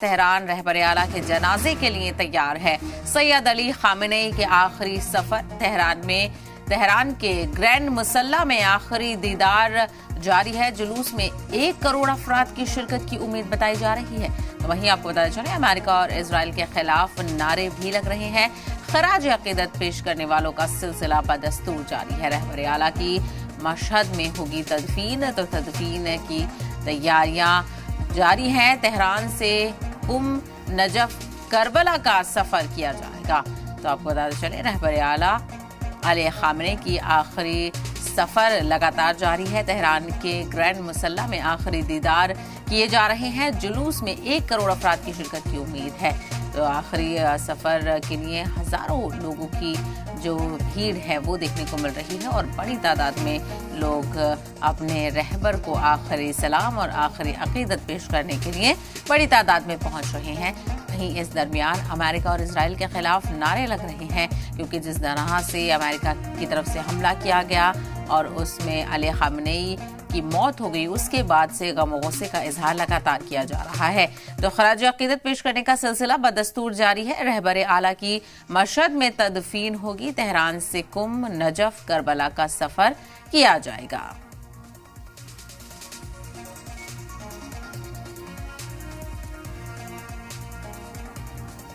Tehran रहबर आला के जनाजे के लिए तैयार है। सैयद अली खामेनेई के आखिरी सफर तेहरान के ग्रैंड मुसल्ला में आखिरी दीदार जारी है। जुलूस में 1 करोड़ अफराद की शिरकत की उम्मीद बताई जा रही है। तो वहीं आपको बताया चले अमेरिका और इजराइल के खिलाफ नारे भी लग रहे हैं। खराज अकीदत पेश करने वालों का सिलसिला बदस्तूर जारी है। रहबर आला की मशहद में होगी तदफीन, तो तदफीन की तैयारियां जारी हैं। तेहरान से नजफ करबला का सफर किया जाएगा। तो आपको बताते चले रहबर आला अली खामेनेई की आखिरी सफर लगातार जारी है। तेहरान के ग्रैंड मुसल्ला में आखिरी दीदार किए जा रहे हैं। जुलूस में 1 करोड़ अफराद की शिरकत की उम्मीद है। तो आखिरी सफर के लिए हजारों लोगों की जो भीड़ है वो देखने को मिल रही है और बड़ी तादाद में लोग अपने रहबर को आखिरी सलाम और आखिरी अकीदत पेश करने के लिए बड़ी तादाद में पहुंच रहे हैं। वहीं इस दरमियान अमेरिका और इजराइल के खिलाफ नारे लग रहे हैं, क्योंकि जिस तरह से अमेरिका की तरफ से हमला किया गया और उसमें अली खामेनेई की मौत हो गई, उसके बाद से गम और गुस्से का इजहार लगातार किया जा रहा है। तो खराज अकीदत पेश करने का सिलसिला बदस्तूर जारी है। रहबर आला की मशहद में तदफीन होगी। तेहरान से नजफ करबला का सफर किया जाएगा।